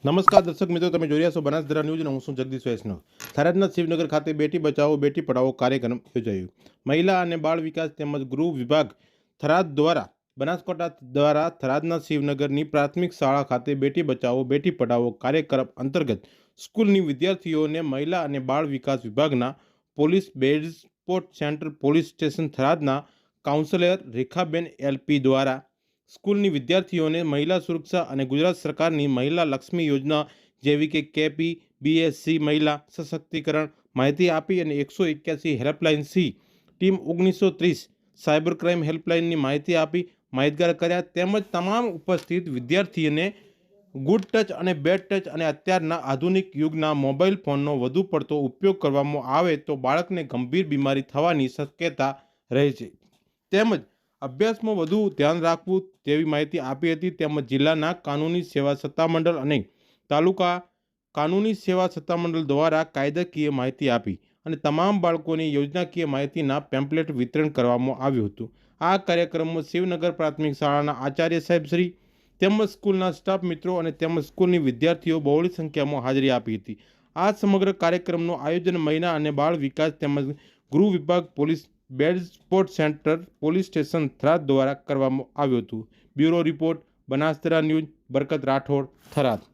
નમસ્કાર દર્શક મિત્રો, તમે જોઈ રહ્યા છો બનાસકાંઠા ન્યૂઝ અને હું છું જગદીશ વૈષ્ણવ। થરાદના શિવનગર ખાતે બેટી બચાવો બેટી પઢાઓ કાર્યક્રમ યોજાયો। મહિલા અને બાળ વિકાસ તેમજ ગૃહ વિભાગ થરાદ દ્વારા બનાસકાંઠા દ્વારા થરાદના શિવનગરની પ્રાથમિક શાળા ખાતે બેટી બચાવો બેટી પઢાઓ કાર્યક્રમ અંતર્ગત સ્કૂલની વિદ્યાર્થીઓને મહિલા અને બાળ વિકાસ વિભાગના police base support centre police station થરાદના કાઉન્સિલર રેખાબેન એલપી દ્વારા સ્કૂલની વિદ્યાર્થીઓને મહિલા સુરક્ષા અને ગુજરાત સરકારની મહિલા લક્ષ્મી યોજના જેવી કે કેપી બીએસસી મહિલા સશક્તિકરણ માહિતી આપી અને 181 helpline SHE team 1930 cyber crime હેલ્પલાઇનની માહિતી આપી માહિતગાર કર્યા। તેમજ તમામ ઉપસ્થિત વિદ્યાર્થીઓને ગુડ ટચ અને બેડ ટચ અને અત્યારના આધુનિક યુગના મોબાઈલ ફોનનો વધુ પડતો ઉપયોગ કરવામાં આવે તો બાળકને ગંભીર બીમારી થવાની શક્યતા રહે છે, તેમજ અભ્યાસમાં વધુ ધ્યાન રાખવું તેવી માહિતી આપી હતી। તેમજ જિલ્લાના કાનૂની સેવા સત્તામંડળ અને તાલુકા કાનૂની સેવા સત્તામંડળ દ્વારા કાયદાકીય માહિતી આપી અને તમામ બાળકોને યોજનાકીય માહિતીના પેમ્પલેટ વિતરણ કરવામાં આવ્યું હતું। આ કાર્યક્રમમાં શિવનગર પ્રાથમિક શાળાના આચાર્ય સાહેબ શ્રી તેમજ સ્કૂલના સ્ટાફ મિત્રો અને તેમજ સ્કૂલની વિદ્યાર્થીઓ બહોળી સંખ્યામાં હાજરી આપી હતી। આ સમગ્ર કાર્યક્રમનું આયોજન મહિલા અને બાળ વિકાસ તેમજ ગૃહ વિભાગ police base support centre police station Tharad દ્વારા કરવામાં આવ્યું હતું। બ્યુરો રિપોર્ટ બનાસકાંઠા ન્યૂઝ, બરકત રાઠોડ, થરાદ।